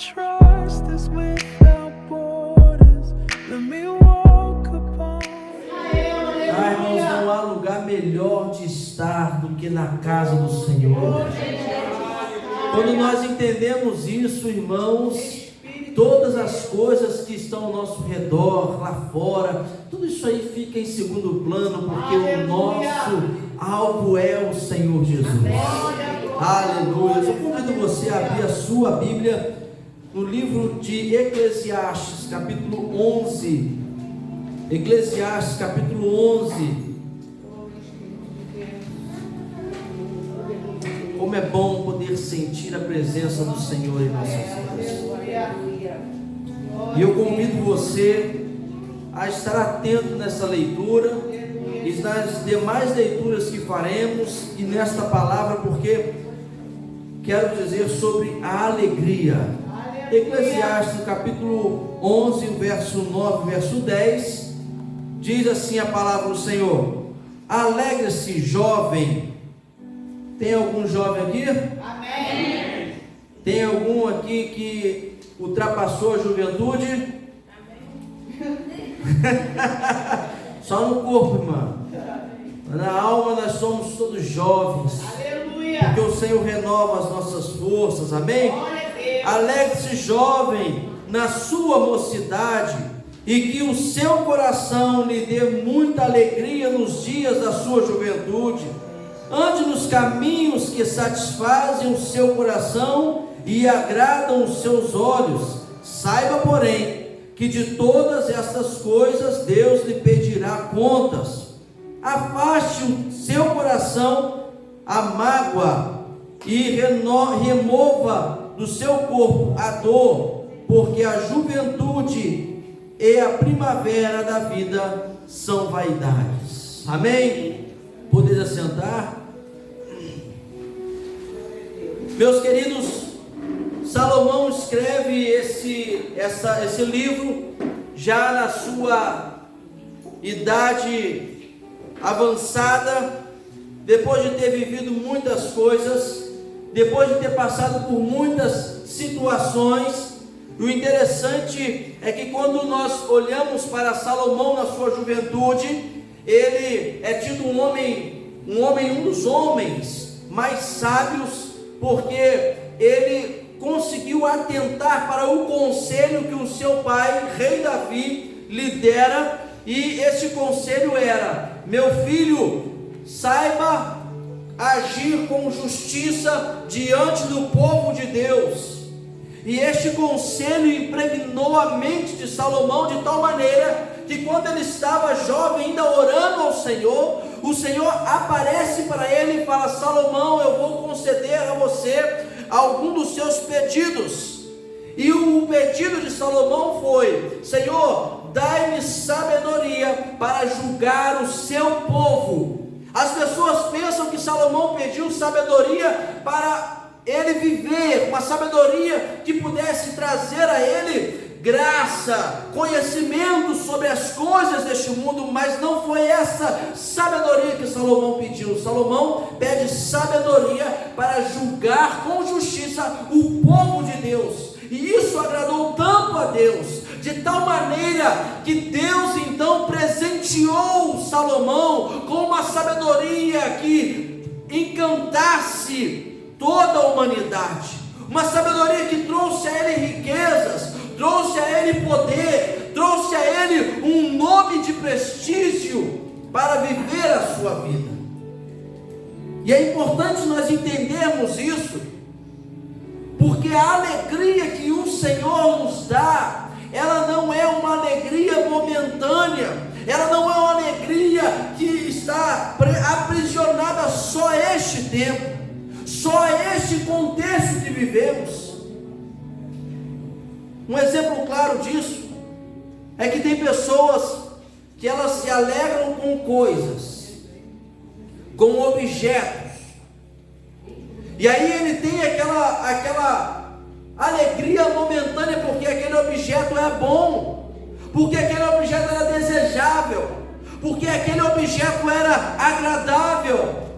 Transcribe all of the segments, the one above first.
trust is without borders. Let me walk upon. Irmãos, não há lugar melhor de estar do que na casa do Senhor. Quando nós entendemos isso, irmãos, todas as coisas que estão ao nosso redor, lá fora, tudo isso aí fica em segundo plano, porque o nosso alvo é o Senhor Jesus. Aleluia. Eu convido você a abrir a sua Bíblia no livro de Eclesiastes, capítulo 11. Eclesiastes, capítulo 11. Como é bom poder sentir a presença do Senhor em nossas vidas. E eu convido você a estar atento nessa leitura e nas demais leituras que faremos e nesta palavra, porque quero dizer sobre a alegria. Eclesiastes, capítulo 11, verso 9, verso 10, diz assim a palavra do Senhor: alegre-se, jovem. Tem algum jovem aqui? Amém. Tem algum aqui que ultrapassou a juventude? Amém. Só no corpo, irmã. Na alma nós somos todos jovens. Aleluia. Porque o Senhor renova as nossas forças. Amém? Alegre-se, jovem, na sua mocidade, e que o seu coração lhe dê muita alegria nos dias da sua juventude. Ande nos caminhos que satisfazem o seu coração e agradam os seus olhos. Saiba, porém, que de todas estas coisas Deus lhe pedirá contas. Afaste o seu coração a mágoa e remova do seu corpo a dor, porque a juventude e a primavera da vida são vaidades. Amém? Podeis assentar? Meus queridos, Salomão escreve esse livro já na sua idade avançada, depois de ter vivido muitas coisas, depois de ter passado por muitas situações. O interessante é que quando nós olhamos para Salomão na sua juventude, ele é tido um dos homens mais sábios, porque ele conseguiu atentar para o conselho que o seu pai, rei Davi, lhe dera, e esse conselho era: meu filho, saiba agir com justiça diante do povo de Deus. E este conselho impregnou a mente de Salomão de tal maneira que quando ele estava jovem, ainda orando ao Senhor, o Senhor aparece para ele e fala: Salomão, eu vou conceder a você algum dos seus pedidos. E o pedido de Salomão foi: Senhor, dai-me sabedoria para julgar o seu povo. As pessoas pensam que Salomão pediu sabedoria para ele viver, uma sabedoria que pudesse trazer a ele graça, conhecimento sobre as coisas deste mundo, mas não foi essa sabedoria que Salomão pediu. Salomão pede sabedoria para julgar com justiça o povo de Deus, e isso agradou tanto a Deus, de tal maneira que Deus então presenteou Salomão com uma sabedoria que encantasse toda a humanidade, uma sabedoria que trouxe a ele riquezas, trouxe a ele poder, trouxe a ele um nome de prestígio para viver a sua vida. E é importante nós entendermos isso, porque a alegria que o Senhor nos dá, ela não é uma alegria momentânea, ela não é uma alegria que está aprisionada só a este tempo, só a este contexto que vivemos. Um exemplo claro disso é que tem pessoas que elas se alegram com coisas, com objetos, e aí ele tem aquela alegria momentânea porque aquele objeto é bom, porque aquele objeto era desejável, porque aquele objeto era agradável.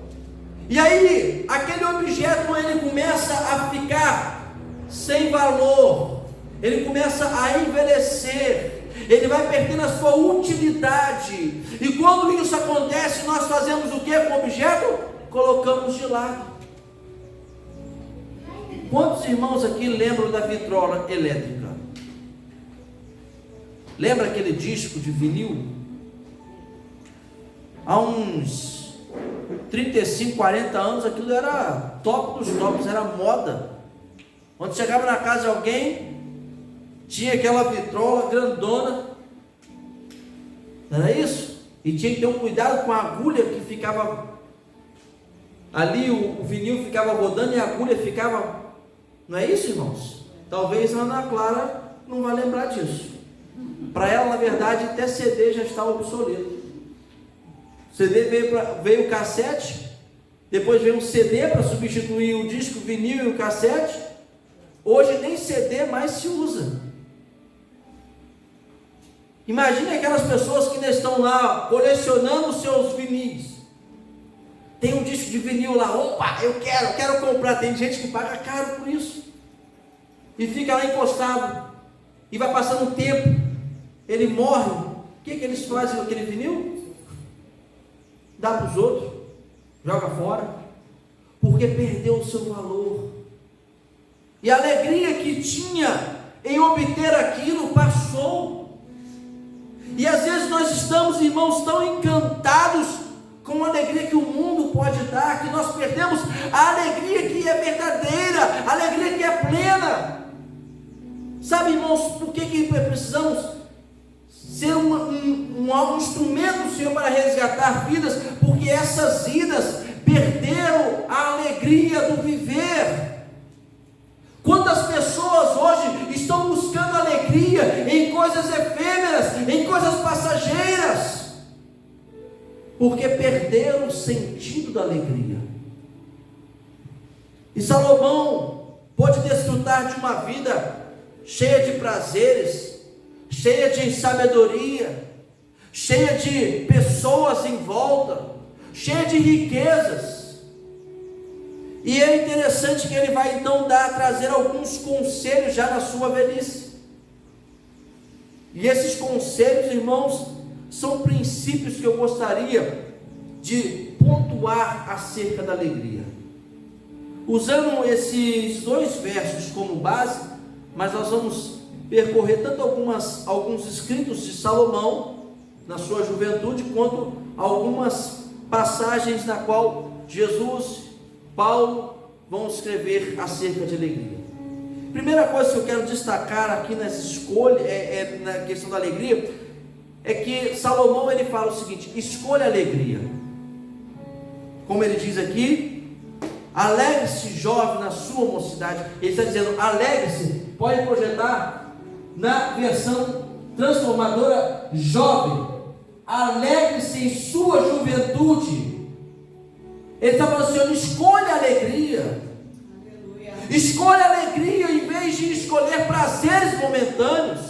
E aí aquele objeto ele começa a ficar sem valor, ele começa a envelhecer, ele vai perdendo a sua utilidade, e quando isso acontece, nós fazemos o que com o objeto? Colocamos de lado. Quantos irmãos aqui lembram da vitrola elétrica? Lembra aquele disco de vinil? Há uns 35, 40 anos aquilo era top dos tops, era moda. Quando chegava na casa de alguém, tinha aquela vitrola grandona, não era isso? E tinha que ter um cuidado com a agulha que ficava ali, o vinil ficava rodando e a agulha ficava, não é isso, irmãos? Talvez a Ana Clara não vai lembrar disso. Para ela, na verdade, até CD já está obsoleto. CD veio o cassete, depois veio um CD para substituir o disco, o vinil e o cassete. Hoje nem CD mais se usa. Imagine aquelas pessoas que ainda estão lá colecionando os seus vinis. Tem um disco de vinil lá, opa, eu quero comprar. Tem gente que paga caro por isso e fica lá encostado, e vai passando o tempo, ele morre. O que eles fazem com aquele vinil? Dá para os outros, joga fora, porque perdeu o seu valor, e a alegria que tinha em obter aquilo passou. E às vezes nós estamos, irmãos, tão encantados com a alegria que o mundo pode dar, que nós perdemos a alegria que é verdadeira, a alegria que é plena. Sabe, irmãos, por que precisamos ser um instrumento do Senhor para resgatar vidas? Porque essas vidas perderam a alegria do viver. Quantas pessoas hoje estão buscando alegria em coisas efêmeras, em coisas passageiras, porque perderam o sentido da alegria. E Salomão pôde desfrutar de uma vida cheia de prazeres, cheia de sabedoria, cheia de pessoas em volta, cheia de riquezas. E é interessante que ele vai então trazer alguns conselhos já na sua velhice. E esses conselhos, irmãos, são princípios que eu gostaria de pontuar acerca da alegria. Usando esses 2 versos como base, mas nós vamos percorrer tanto alguns escritos de Salomão na sua juventude, quanto algumas passagens na qual Jesus, Paulo vão escrever acerca de alegria. Primeira coisa que eu quero destacar aqui nas escolhas, na questão da alegria, é que Salomão ele fala o seguinte: escolha a alegria. Como ele diz aqui, alegre-se jovem na sua mocidade. Ele está dizendo alegre-se, pode projetar na versão transformadora jovem, alegre-se em sua juventude. Ele está falando assim: escolha a alegria. Escolha a alegria em vez de escolher prazeres momentâneos,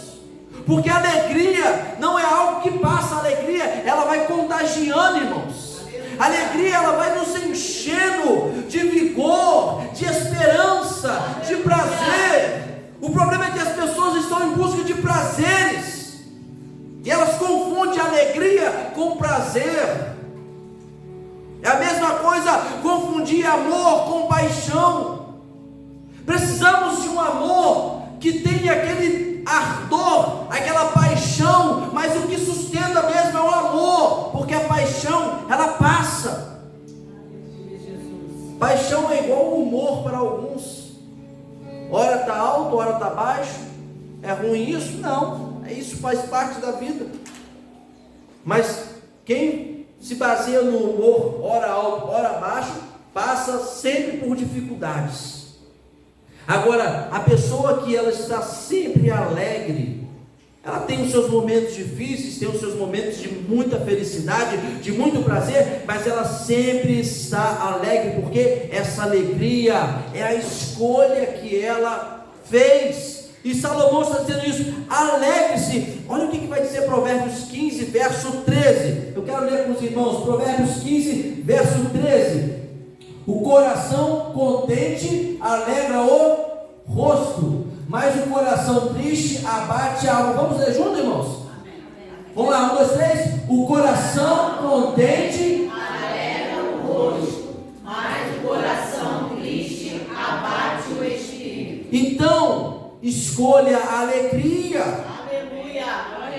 porque a alegria não é algo que passa. A alegria, ela vai contagiando, irmãos. A alegria, ela vai nos enchendo de vigor, de esperança, de prazer. O problema é que as pessoas estão em busca de prazeres, e elas confundem a alegria com prazer. É a mesma coisa confundir amor com paixão. Precisamos de um amor que tenha aquele ardor, aquela paixão, mas o que sustenta mesmo é o amor, porque a paixão, ela passa. Paixão é igual o humor para alguns. Ora está alto, ora está baixo. É ruim isso? Não, isso faz parte da vida. Mas quem se baseia no humor, ora alto, ora baixo, passa sempre por dificuldades. Agora, a pessoa que ela está sempre alegre, ela tem os seus momentos difíceis, tem os seus momentos de muita felicidade, de muito prazer, mas ela sempre está alegre, porque essa alegria é a escolha que ela fez. E Salomão está dizendo isso: alegre-se. Olha o que vai dizer Provérbios 15, verso 13. Eu quero ler com os irmãos, Provérbios 15, verso 13. O coração contente alegra o rosto, mas o coração triste abate a alma. Vamos ler junto, irmãos? Vamos lá, 1, 2, 3. O coração contente alegra o rosto, mas o coração triste abate o espírito. Então, escolha a alegria. Aleluia.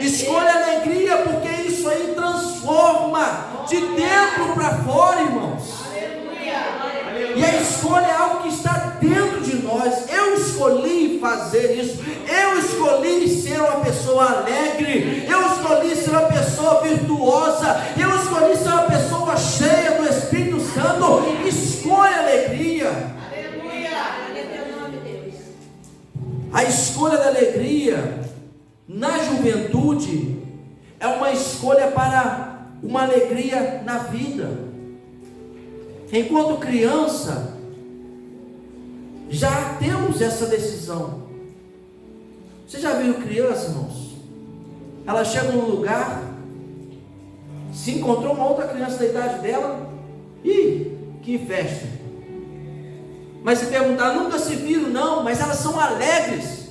Escolha a alegria, porque isso aí transforma de dentro para fora, irmãos. Aleluia. E a escolha é algo que está dentro de nós. Eu escolhi fazer isso. Eu escolhi ser uma pessoa alegre. Eu escolhi ser uma pessoa virtuosa. Eu escolhi ser uma pessoa cheia do Espírito Santo. Escolha a alegria. Aleluia. A escolha da alegria na juventude é uma escolha para uma alegria na vida. Enquanto criança, já temos essa decisão. Você já viu criança, irmãos? Ela chega num lugar, se encontrou uma outra criança da idade dela, e que festa! Mas se perguntar, nunca se viram, não, mas elas são alegres.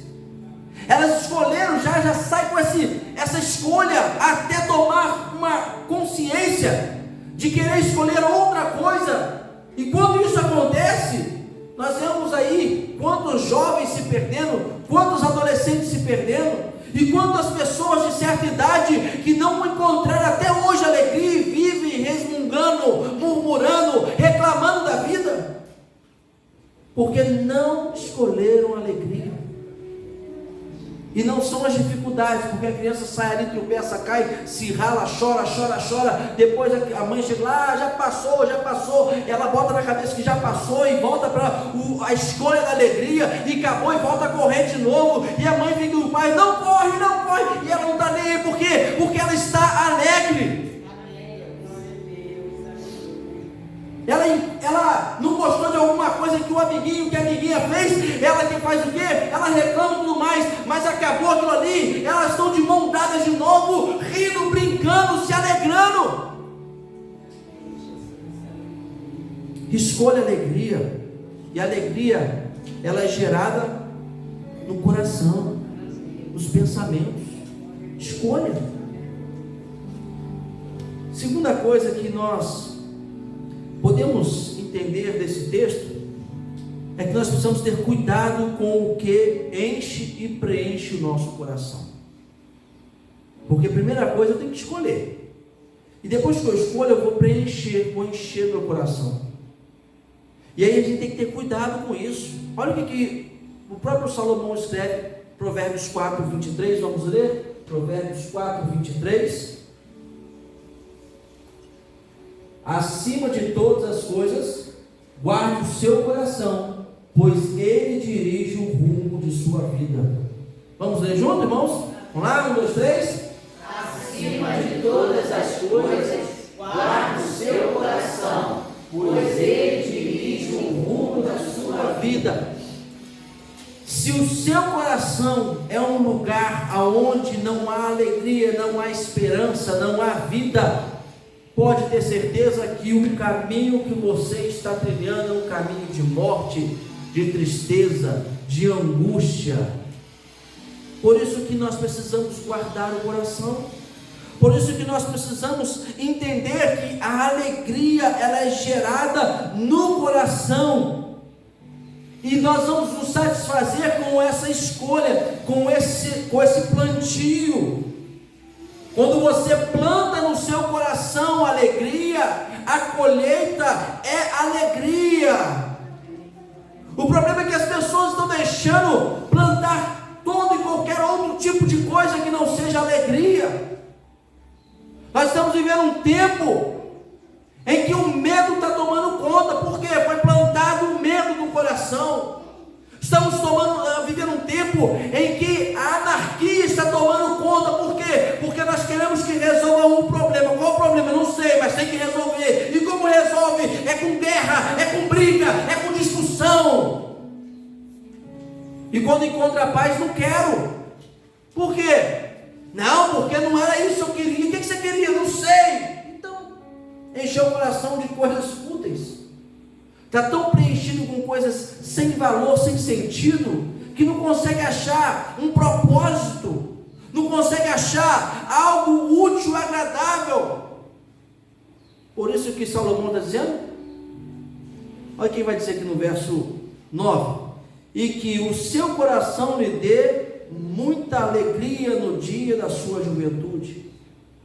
Elas escolheram, já sai com essa escolha, até tomar uma consciência de querer escolher outra coisa. E quando isso acontece, nós vemos aí quantos jovens se perdendo, quantos adolescentes se perdendo, e quantas pessoas de certa idade que não encontraram até hoje alegria e vivem resmungando, murmurando, reclamando da vida, porque não escolheram alegria. E não são as dificuldades, porque a criança sai ali, tropeça, cai, se rala, chora. Depois a mãe chega lá, já passou. Ela bota na cabeça que já passou e volta para a escolha da alegria, e acabou e volta a correr de novo. E a mãe vem do pai, não corre. E ela não está nem aí, por quê? Porque ela está alegre. Ela não gostou de alguma coisa que a amiguinha fez, ela que faz o quê? Ela reclama e tudo mais, mas acabou aquilo ali, elas estão de mão dadas de novo, rindo, brincando, se alegrando. Escolha a alegria, e a alegria, ela é gerada no coração, nos pensamentos. Escolha. Segunda coisa que nós podemos entender desse texto é que nós precisamos ter cuidado com o que enche e preenche o nosso coração. Porque a primeira coisa eu tenho que escolher, e depois que eu escolho eu vou encher meu coração. E aí a gente tem que ter cuidado com isso. Olha o que o próprio Salomão escreve, Provérbios 4, 23, vamos ler? Provérbios 4, 23. Acima de todas as coisas, guarde o seu coração, pois ele dirige o rumo de sua vida. Vamos ler junto, irmãos? Vamos lá, 1, 2, 3. Acima de todas as coisas, guarde o seu coração, pois ele dirige o rumo da sua vida. Se o seu coração é um lugar aonde não há alegria, não há esperança, não há vida, pode ter certeza que o caminho que você está trilhando é um caminho de morte, de tristeza, de angústia. Por isso que nós precisamos guardar o coração. Por isso que nós precisamos entender que a alegria, ela é gerada no coração. E nós vamos nos satisfazer com essa escolha, com esse plantio. Quando você planta no seu coração alegria, a colheita é alegria. O problema é que as pessoas estão deixando plantar todo e qualquer outro tipo de coisa que não seja alegria. Nós estamos vivendo um tempo em que o medo está tomando conta. Por quê? Foi plantado o medo no coração. Estamos vivendo um tempo em que a anarquia está tomando conta. Por quê? Porque nós queremos que resolva um problema. Qual o problema? Não sei, mas tem que resolver. E como resolve? É com guerra, é com briga, é com discussão. E quando encontra a paz, não quero. Por quê? Não, porque não era isso que eu queria. O que você queria? Não sei. Então, encheu o coração de coisas fúteis. está tão preenchido com coisas sem valor, sem sentido, que não consegue achar um propósito, não consegue achar algo útil, agradável. Por isso que Salomão está dizendo, olha quem vai dizer aqui no verso 9, e que o seu coração lhe dê muita alegria no dia da sua juventude.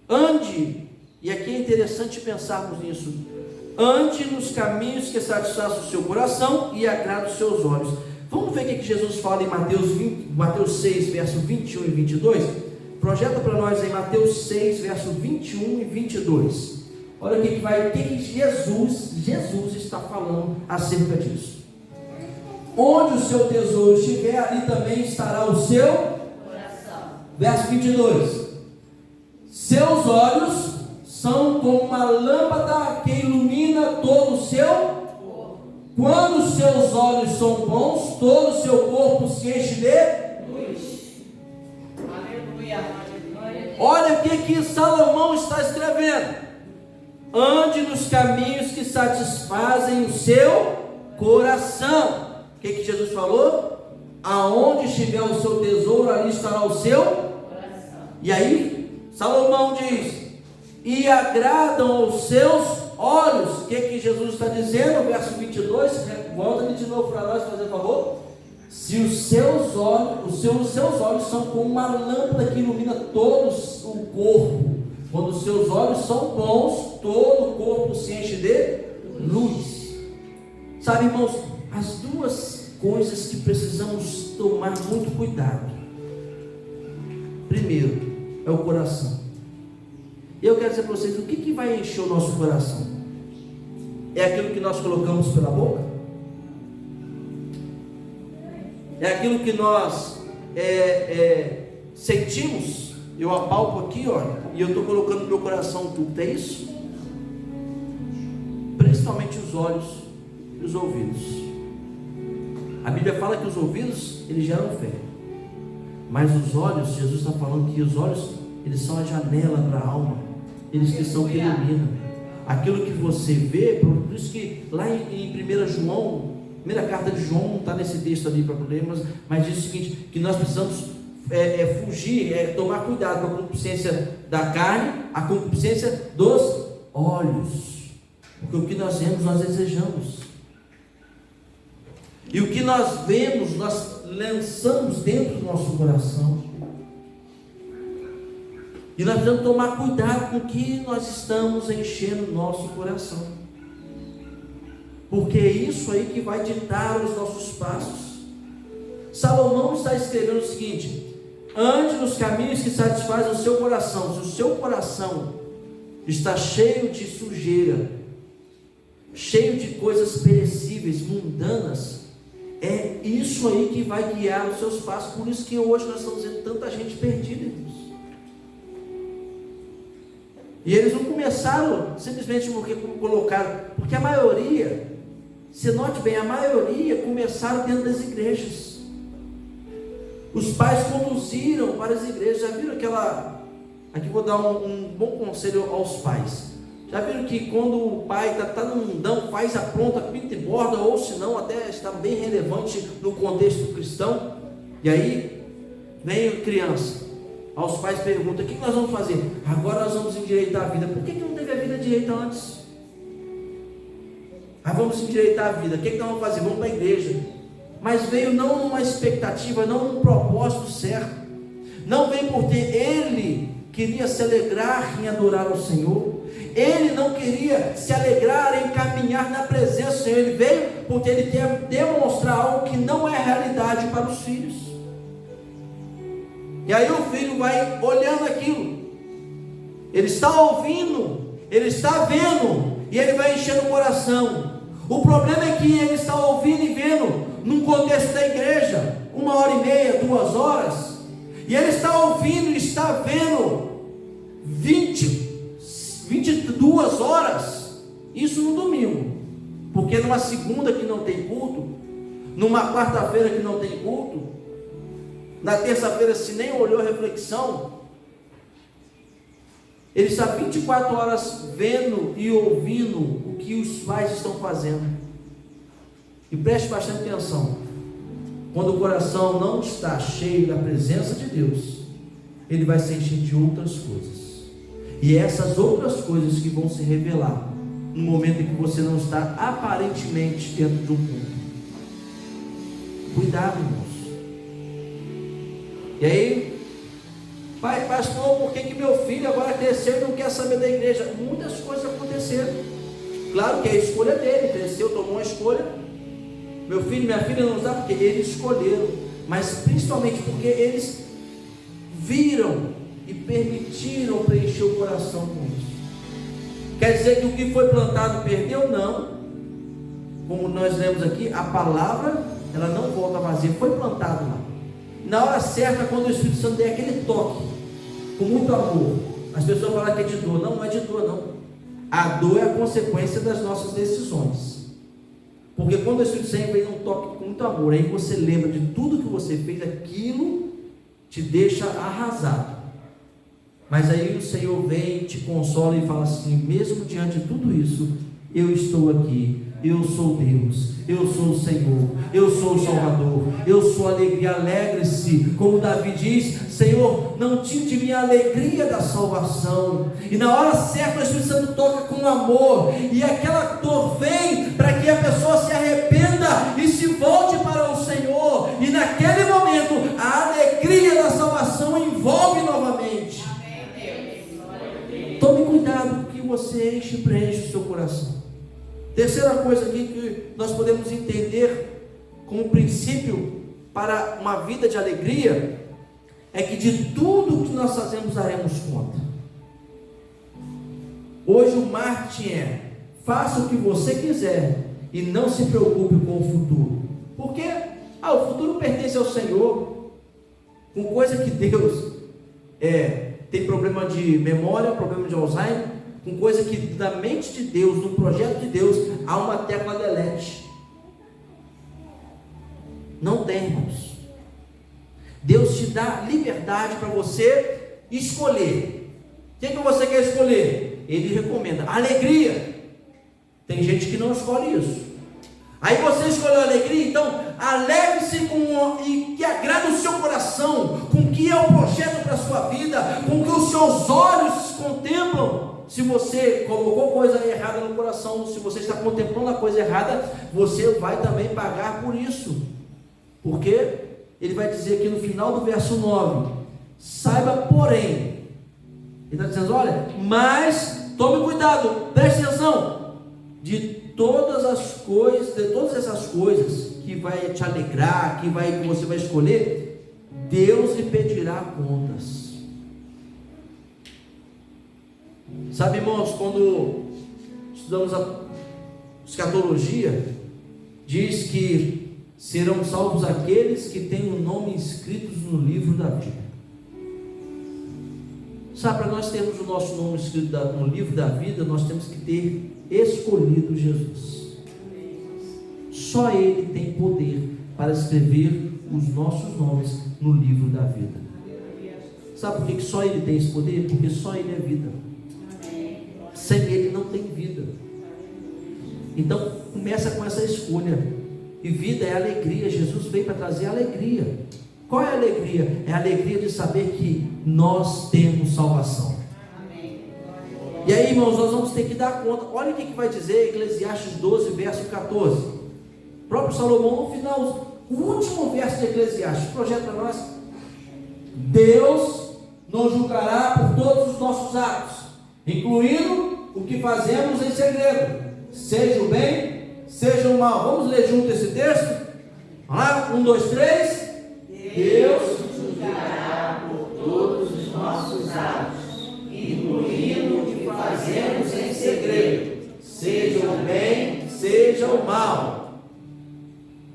Ande, e aqui é interessante pensarmos nisso, ande nos caminhos que satisfazem o seu coração e agrada os seus olhos. Vamos ver o que Jesus fala em Mateus 6, verso 21 e 22? Projeta para nós em Mateus 6, verso 21 e 22. Olha o que Jesus está falando acerca disso. Onde o seu tesouro estiver, ali também estará o seu coração. Verso 22. Seus olhos são como uma lâmpada que ilumina todo o seu corpo. Quando os seus olhos são bons, todo o seu corpo se enche de luz. Aleluia. Olha o que Salomão está escrevendo. Ande nos caminhos que satisfazem o seu coração. O que Jesus falou? Aonde estiver o seu tesouro, ali estará o seu coração. E aí, Salomão diz, e agradam aos seus olhos. O que Jesus está dizendo? Verso 22, volta de novo para nós, fazer favor. Se os seus olhos são como uma lâmpada que ilumina todo o corpo. Quando os seus olhos são bons, todo o corpo se enche de luz. Sabe, irmãos, as duas coisas que precisamos tomar muito cuidado. Primeiro, é o coração. E eu quero dizer para vocês, o que vai encher o nosso coração? É aquilo que nós colocamos pela boca? É aquilo que nós sentimos? Eu apalpo aqui, olha, e eu estou colocando no meu coração tudo, é isso? Principalmente os olhos e os ouvidos. A Bíblia fala que os ouvidos, eles geram fé, mas os olhos, Jesus está falando que os olhos, eles são a janela para a alma, eles que são que iluminam. Aquilo que você vê, por isso que lá em 1 João, primeira carta de João, não está nesse texto ali para problemas, mas diz o seguinte, que nós precisamos fugir, tomar cuidado com a concupiscência da carne, a concupiscência dos olhos, porque o que nós vemos, nós desejamos, e o que nós vemos, nós lançamos dentro do nosso coração, e nós precisamos tomar cuidado com o que nós estamos enchendo o nosso coração, porque é isso aí que vai ditar os nossos passos. Salomão está escrevendo o seguinte: ande nos caminhos que satisfazem o seu coração. Se o seu coração está cheio de sujeira, cheio de coisas perecíveis, mundanas, é isso aí que vai guiar os seus passos. Por isso que hoje nós estamos vendo tanta gente perdida, irmãos. E eles não começaram simplesmente porque colocaram, porque a maioria, você note bem, a maioria começaram dentro das igrejas. Os pais conduziram para as igrejas. Já viram aquela... Aqui vou dar um bom conselho aos pais. Já viram que quando o pai está no mundão, faz a pronta, pinta e borda, ou se não, até está bem relevante no contexto cristão. E aí, vem a criança. Aos pais perguntam, o que nós vamos fazer? Agora nós vamos endireitar a vida. Por que não teve a vida direita antes? Vamos endireitar a vida. O que nós vamos fazer? Vamos para a igreja. Mas veio não numa expectativa, não num propósito certo. Não veio porque ele queria se alegrar em adorar ao Senhor. Ele não queria se alegrar em caminhar na presença do Senhor. Ele veio porque ele quer demonstrar algo que não é realidade para os filhos. E aí o filho vai olhando aquilo. Ele está ouvindo, ele está vendo, e ele vai enchendo o coração. O problema é que ele está ouvindo e vendo num contexto da igreja, 1h30, 2 horas, e ele está ouvindo e está vendo 22 horas, isso no domingo, porque numa segunda que não tem culto, numa quarta-feira que não tem culto, na terça-feira se nem olhou a reflexão, ele está 24 horas vendo e ouvindo o que os pais estão fazendo. E preste bastante atenção. Quando o coração não está cheio da presença de Deus, ele vai se encher de outras coisas. E essas outras coisas que vão se revelar no momento em que você não está aparentemente dentro de um culto. Cuidado, irmãos. E aí, pai, pastor, por que meu filho agora cresceu e não quer saber da igreja? Muitas coisas aconteceram. Claro que é a escolha dele, cresceu, tomou uma escolha. Meu filho, minha filha não está porque eles escolheram, mas principalmente porque eles viram e permitiram preencher o coração com isso. Quer dizer que o que foi plantado perdeu? Não. Como nós lemos aqui, a palavra, ela não volta vazia, foi plantado lá. Na hora certa, quando o Espírito Santo der aquele toque, com muito amor, as pessoas falam que é de dor. Não, não é de dor não. A dor é a consequência das nossas decisões. Porque quando o Espírito Santo vem um toque com muito amor, aí você lembra de tudo que você fez, aquilo te deixa arrasado. Mas aí o Senhor vem, te consola e fala assim: mesmo diante de tudo isso, eu estou aqui, eu sou Deus, eu sou o Senhor, eu sou o Salvador, eu sou a alegria. Alegre-se, como Davi diz: Senhor, não tire de mim a alegria da salvação. E na hora certa o Espírito Santo toca com amor, e aquela dor vem para que a pessoa se arrependa e se volte para o Senhor, e naquele momento a alegria da salvação envolve novamente. Tome cuidado com o que você enche e preenche o seu coração. Terceira coisa aqui que nós podemos entender como princípio para uma vida de alegria é que de tudo que nós fazemos daremos conta. Hoje o marketing é: faça o que você quiser e não se preocupe com o futuro. Por quê? O futuro pertence ao Senhor. Com coisa que Deus tem problema de memória, problema de Alzheimer, com coisa que da mente de Deus, no projeto de Deus, há uma tecla delete. Não tem, irmãos. Deus te dá liberdade para você escolher. O que você quer escolher? Ele recomenda alegria. Tem gente que não escolhe isso. Aí você escolheu alegria, então alegre-se e que agrada o seu coração, com o que é o projeto para a sua vida, com o que os seus olhos contemplam. Se você colocou coisa errada no coração, se você está contemplando a coisa errada, você vai também pagar por isso. Porque ele vai dizer aqui no final do verso 9: saiba, porém, ele está dizendo: olha, mas tome cuidado, preste atenção, de todas essas coisas que vai te alegrar, que você vai escolher, Deus lhe pedirá contas. Sabe, irmãos, quando estudamos a escatologia, diz que serão salvos aqueles que têm o nome inscritos no livro da vida. Sabe, para nós termos o nosso nome escrito no livro da vida, nós temos que ter escolhido Jesus. Só Ele tem poder para escrever os nossos nomes no livro da vida. Sabe por que só Ele tem esse poder? Porque só Ele é vida. Sem Ele não tem vida. Então começa com essa escolha. E vida é alegria. Jesus veio para trazer alegria. Qual é a alegria? É a alegria de saber que nós temos salvação. E aí, irmãos, nós vamos ter que dar conta. Olha o que vai dizer Eclesiastes 12, verso 14. O próprio Salomão, no final, o último verso de Eclesiastes, projeta para nós: Deus nos julgará por todos os nossos atos, incluindo o que fazemos em segredo, seja o bem, seja o mal. Vamos ler junto esse texto? Vamos lá? 1, 2, 3. Deus nos julgará por todos os nossos atos, incluindo o que fazemos em segredo, seja o bem, seja o mal.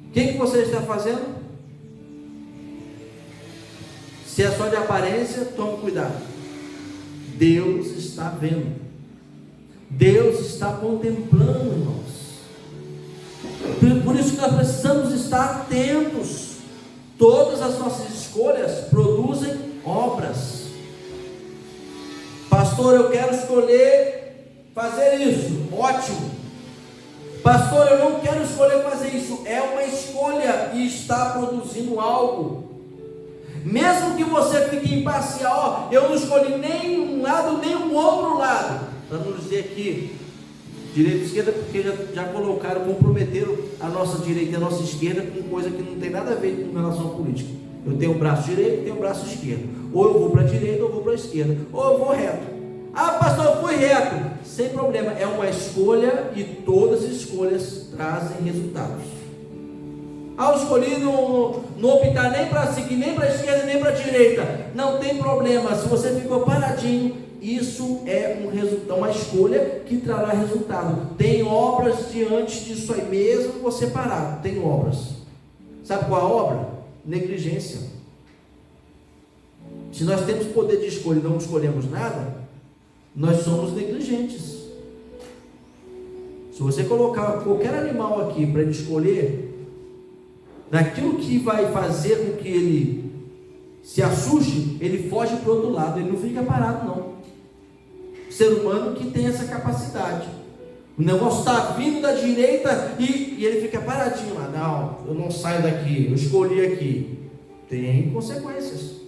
O que você está fazendo? Se é só de aparência, tome cuidado. Deus está vendo. Deus está contemplando, irmãos. Por isso que nós precisamos estar atentos. Todas as nossas escolhas produzem obras. Pastor, eu quero escolher fazer isso. Ótimo. Pastor, eu não quero escolher fazer isso. É uma escolha e está produzindo algo. Mesmo que você fique imparcial, eu não escolhi nem um lado, nem um outro lado. Para não dizer aqui, direita e esquerda, porque já colocaram, comprometeram a nossa direita e a nossa esquerda com coisa que não tem nada a ver com relação política. Eu tenho o braço direito e tenho o braço esquerdo. Ou eu vou para a direita ou eu vou para a esquerda. Ou eu vou reto. Ah, pastor, eu fui reto. Sem problema, é uma escolha e todas as escolhas trazem resultados. Ah, eu escolhi não optar nem para seguir, nem para a esquerda, nem para a direita. Não tem problema, se você ficou paradinho, isso é um resultado, uma escolha que trará resultado. Tem obras diante disso aí, mesmo você parado, tem obras. Sabe qual é a obra? Negligência. Se nós temos poder de escolha e não escolhemos nada, nós somos negligentes. Se você colocar qualquer animal aqui para ele escolher, naquilo que vai fazer com que ele se assuste, ele foge para o outro lado, ele não fica parado não. O ser humano que tem essa capacidade, o negócio está vindo da direita e ele fica paradinho lá, não, eu não saio daqui, eu escolhi aqui. Tem consequências.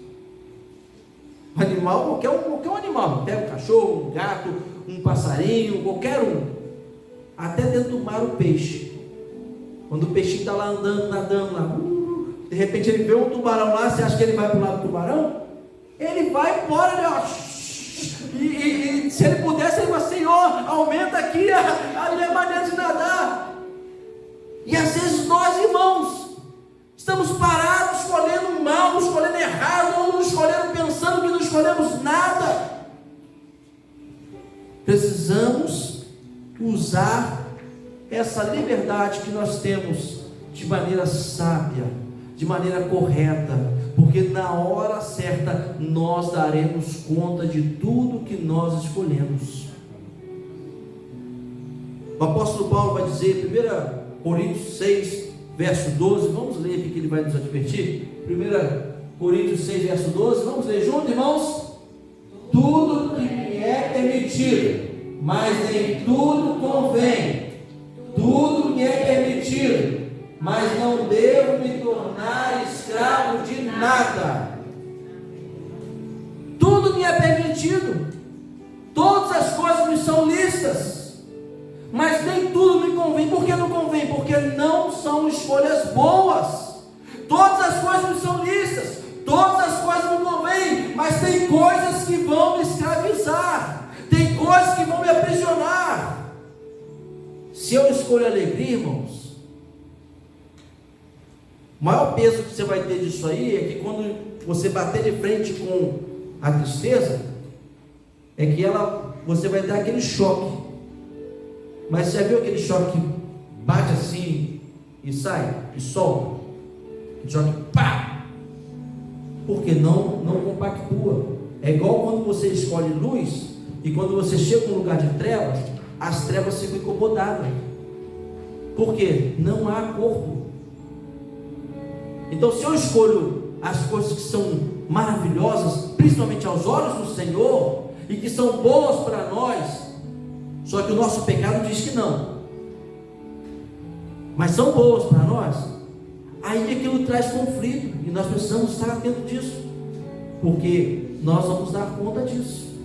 Um animal, qualquer um animal, pega um cachorro, um gato, um passarinho, qualquer um, até dentro do mar o peixe. Quando o peixinho está lá andando, nadando lá, de repente ele vê um tubarão lá, você acha que ele vai para o lado do tubarão? Ele vai embora, ele, ó, e se ele pudesse, ele fala, Senhor, aumenta aqui a minha maneira de nadar. E às vezes nós, irmãos, estamos parados, escolhendo mal, escolhendo errado, ou escolhendo pensando que não escolhemos nada. Precisamos usar essa liberdade que nós temos de maneira sábia, de maneira correta, porque na hora certa nós daremos conta de tudo que nós escolhemos. O apóstolo Paulo vai dizer, 1 Coríntios 6, verso 12, vamos ler aqui que ele vai nos advertir. 1 Coríntios 6, verso 12, vamos ler junto, irmãos? Tudo que me é permitido, mas nem tudo convém. Tudo me é permitido, mas não devo me tornar escravo de nada. Tudo me é permitido, todas as coisas me são lícitas, mas nem tudo me convém. Por que não convém? Porque não são escolhas boas. Todas as coisas me são lícitas, todas as coisas me convêm, mas tem coisas que vão me escravizar, tem coisas que vão me aprisionar. Se eu escolho alegria, irmãos, o maior peso que você vai ter disso aí é que quando você bater de frente com a tristeza, é que você vai dar aquele choque. Mas você já viu aquele choque que bate assim e sai, e solta? Aquele choque, pá! Porque não compactua. É igual quando você escolhe luz, e quando você chega num lugar de trevas, as trevas ficam incomodadas. Por quê? Não há corpo. Então, se eu escolho as coisas que são maravilhosas, principalmente aos olhos do Senhor, e que são boas para nós, só que o nosso pecado diz que não, mas são boas para nós, aí aquilo traz conflito, e nós precisamos estar atentos disso, porque nós vamos dar conta disso.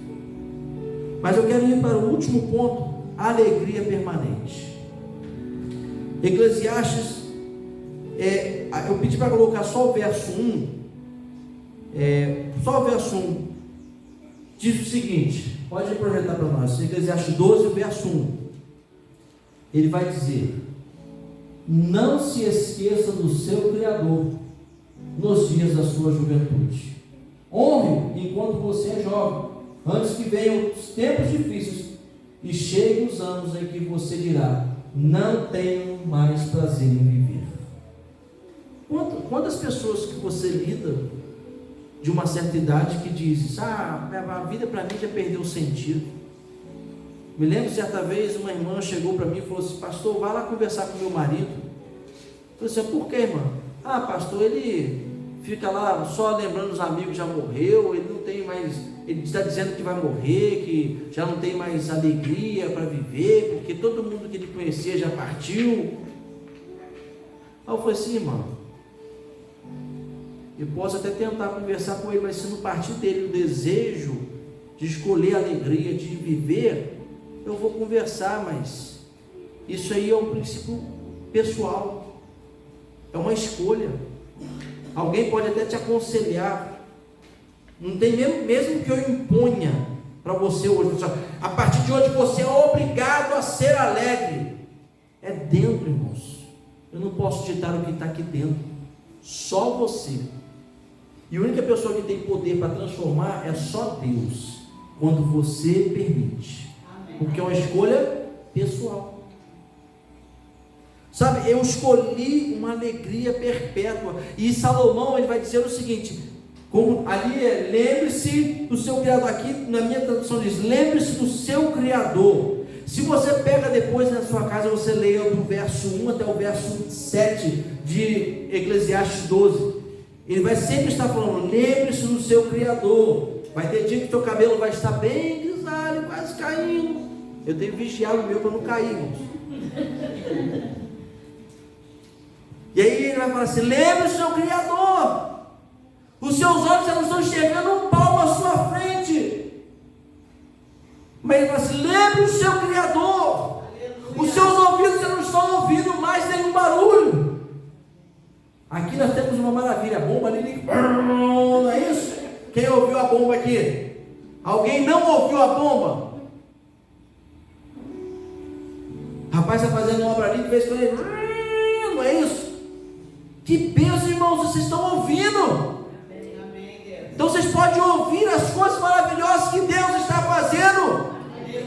Mas eu quero ir para o último ponto, a alegria permanente. Eclesiastes, eu pedi para colocar só o verso 1, só o verso 1, diz o seguinte, pode projetar para nós, Eclesiastes 12, verso 1, ele vai dizer, não se esqueça do seu Criador, nos dias da sua juventude, honre enquanto você é jovem, antes que venham os tempos difíceis, e cheguem os anos em que você dirá, não tenho mais prazer em viver. Quantas pessoas que você lida de uma certa idade que dizem, a vida para mim já perdeu o sentido. Me lembro certa vez uma irmã chegou para mim e falou assim, pastor, vai lá conversar com meu marido. Eu falei assim, por que, irmã? Pastor, ele fica lá só lembrando os amigos, já morreu, ele não tem mais, ele está dizendo que vai morrer, que já não tem mais alegria para viver, porque todo mundo que ele conhecia já partiu. Aí eu falei assim, irmão, eu posso até tentar conversar com ele, mas se não partir dele o desejo de escolher a alegria, de viver, eu vou conversar, mas isso aí é um princípio pessoal, é uma escolha. Alguém pode até te aconselhar, não tem mesmo que eu imponha para você hoje, a partir de hoje você é obrigado a ser alegre. É dentro, irmãos. Eu não posso ditar o que está aqui dentro, só você. E a única pessoa que tem poder para transformar é só Deus, quando você permite. Porque é uma escolha pessoal. Sabe, eu escolhi uma alegria perpétua. E Salomão, ele vai dizer o seguinte, como ali lembre-se do seu Criador. Aqui na minha tradução diz, lembre-se do seu Criador. Se você pega depois na sua casa, você leia do verso 1 até o verso 7 de Eclesiastes 12. Ele vai sempre estar falando, lembre-se do seu Criador. Vai ter dia que teu cabelo vai estar bem grisalho, quase caindo. Eu tenho vigiado o meu para não cair, irmãos. E aí ele vai falar assim, lembre-se do seu Criador. Os seus olhos já não estão enxergando um palmo à sua frente. Mas ele fala assim, lembre-se do seu Criador. Os seus ouvidos já não estão ouvindo mais nenhum barulho. Aqui nós temos uma maravilha, a bomba ali, não é isso? Quem ouviu a bomba aqui? Alguém não ouviu a bomba? Rapaz está fazendo uma obra ali, de vez em quando ele, não é isso? Que bênção, irmãos, vocês estão ouvindo? Então vocês podem ouvir as coisas maravilhosas que Deus está fazendo,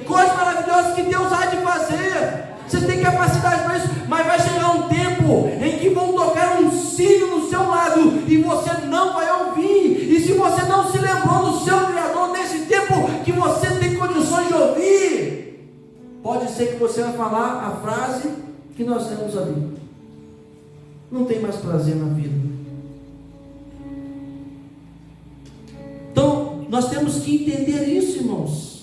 coisas maravilhosas que Deus há de fazer. Vocês têm capacidade para isso, mas vai chegar um tempo em que vão tocar um sino no seu lado e você não vai ouvir. E se você não se lembrou do seu Criador nesse tempo que você tem condições de ouvir, pode ser que você vai falar a frase que nós temos ali: não tem mais prazer na vida. Então nós temos que entender isso, irmãos.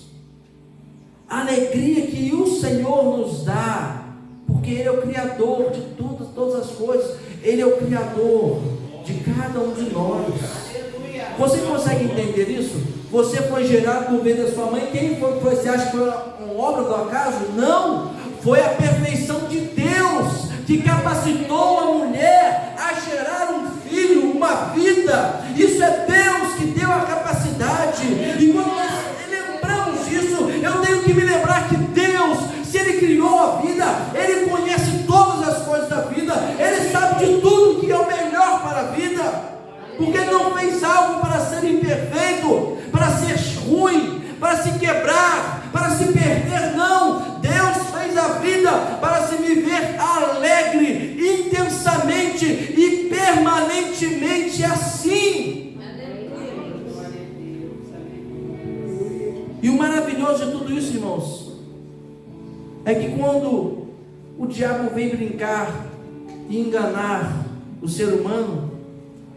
A alegria que o Senhor nos dá, porque Ele é o Criador de todas as coisas. Ele é o Criador de cada um de nós. Você consegue entender isso? Você foi gerado por meio da sua mãe. Quem foi? Você acha que foi uma obra do acaso? Não, foi a perfeição de Deus que capacitou a mulher a gerar um filho, uma vida. Isso é Deus que deu a capacidade. E quando nós lembramos disso, eu tenho que me lembrar que Deus, se Ele criou a vida, Ele conhece todas as coisas da vida, Ele sabe de tudo que é o melhor para a vida, porque Ele não fez algo para ser imperfeito, para ser ruim, para se quebrar, para se perder. Não, Deus fez a vida para se viver alegre, intensamente e permanentemente assim. E o maravilhoso de tudo isso, irmãos, é que quando o diabo vem brincar e enganar o ser humano,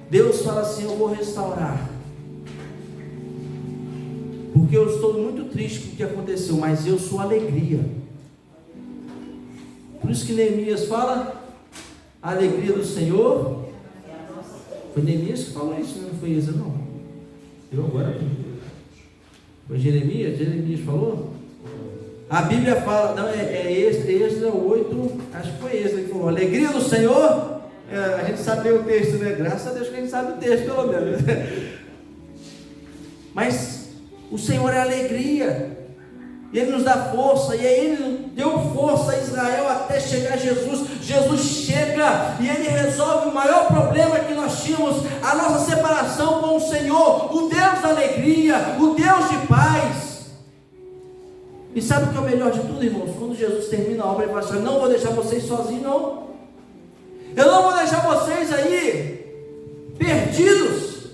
Deus fala assim: eu vou restaurar, porque eu estou muito triste com o que aconteceu, mas eu sou alegria. Por isso que Neemias fala, a alegria do Senhor. Foi Neemias que falou isso, não foi Êxodo, não. Eu agora. Foi Jeremias falou? A Bíblia fala, não, Êxodo 8, acho que foi Êxodo que falou, alegria do Senhor. A gente sabe ler o texto, né? Graças a Deus que a gente sabe o texto, pelo menos. Mas o Senhor é alegria, Ele nos dá força, e aí Ele deu força a Israel até chegar Jesus. Jesus chega e Ele resolve o maior problema que nós tínhamos, a nossa separação com o Senhor, o Deus da alegria, o Deus de paz. E sabe o que é o melhor de tudo, irmãos? Quando Jesus termina a obra, Ele fala assim: eu não vou deixar vocês sozinhos, não. Eu não vou deixar vocês aí perdidos.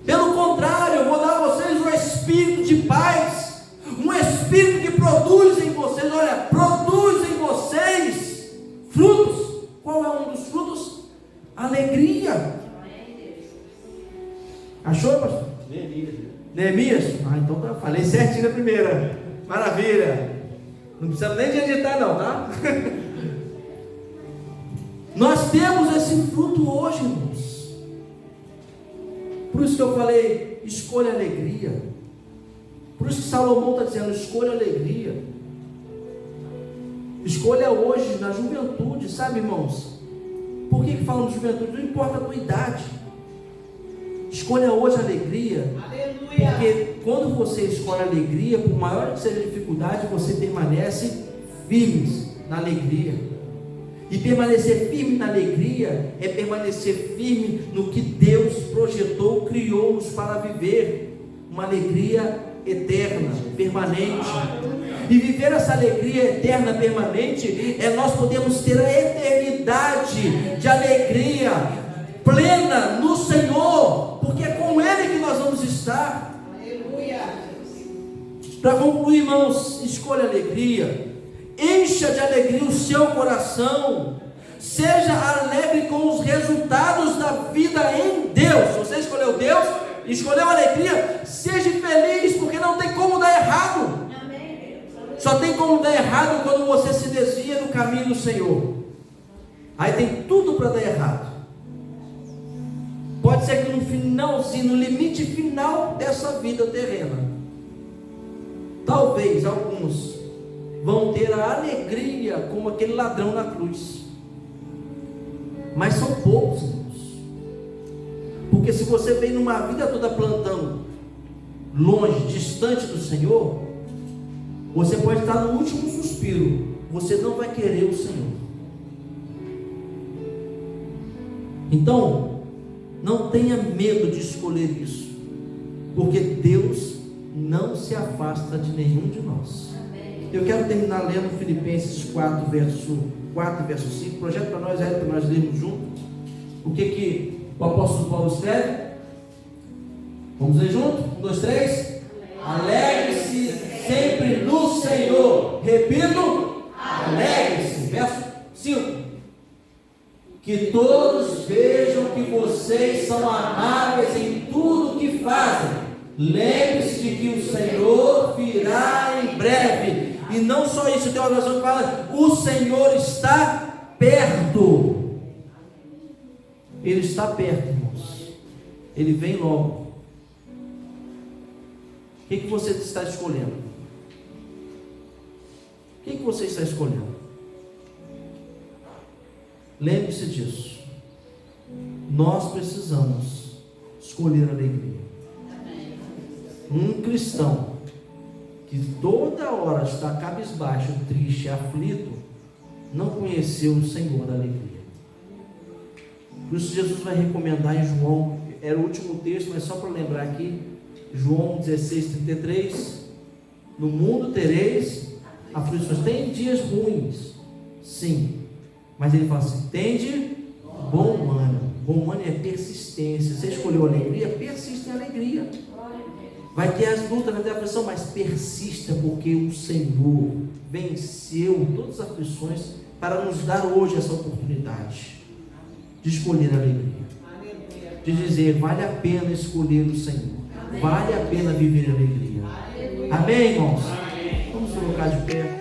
Pelo contrário, eu vou dar a vocês um espírito de paz, um espírito que produz em vocês, olha, produz em vocês frutos. Qual é um dos frutos? Alegria. Achou, pastor? Neemias? Ah, então tá, falei certinho na primeira. Maravilha. Não precisa nem de editar não, tá? Nós temos esse fruto hoje, irmãos. Por isso que eu falei, escolha alegria. Por isso que Salomão está dizendo, escolha alegria. Escolha hoje na juventude, sabe, irmãos? Por que falamos de juventude? Não importa a tua idade. Escolha hoje a alegria. Aleluia. Porque quando você escolhe a alegria, por maior que seja a dificuldade, você permanece firme na alegria. E permanecer firme na alegria é permanecer firme no que Deus projetou, criou-nos para viver. Uma alegria eterna, permanente. E viver essa alegria eterna, permanente, é nós podemos ter a eternidade de alegria plena no Senhor, porque é com Ele que nós vamos estar. Aleluia. Para concluir, irmãos, escolha alegria, encha de alegria o seu coração, seja alegre com os resultados da vida em Deus. Você escolheu Deus, escolheu alegria, seja feliz, porque não tem como dar errado. Só tem como dar errado quando você se desvia do caminho do Senhor. Aí tem tudo para dar errado. Pode ser que no finalzinho, no limite final dessa vida terrena, talvez alguns vão ter a alegria como aquele ladrão na cruz. Mas são poucos, irmãos. Porque se você vem numa vida toda plantando longe, distante do Senhor, você pode estar no último suspiro, você não vai querer o Senhor. Então, não tenha medo de escolher isso, porque Deus não se afasta de nenhum de nós. Eu quero terminar lendo Filipenses 4, verso 4 e verso 5. Projeto para nós, para nós lermos junto. O que o apóstolo Paulo escreve? Vamos ler junto? 1, 2, 3. Alegre-se sempre no Senhor. Repito, alegre-se. Verso 5. Que todos vejam que vocês são amáveis em tudo que fazem. Lembre-se de que o Senhor virá em breve. E não só isso, tem uma versão que fala: o Senhor está perto. Ele está perto, irmãos. Ele vem logo. O que você está escolhendo? O que você está escolhendo? Lembre-se disso. Nós precisamos escolher a alegria. Um cristão que toda hora está cabisbaixo, triste, aflito, não conheceu o Senhor da alegria. Por isso Jesus vai recomendar em João, era o último texto, mas só para lembrar aqui, João 16:33, no mundo tereis aflições. Tem dias ruins, sim, mas ele fala assim: tende bom ânimo. Bom ânimo é persistência. Você escolheu alegria, persista em alegria. Vai ter as lutas, vai ter a aflição, mas persista, porque o Senhor venceu todas as aflições para nos dar hoje essa oportunidade de escolher a alegria, de dizer: vale a pena escolher o Senhor, vale a pena viver a alegria. Amém, irmãos? Vamos colocar de pé.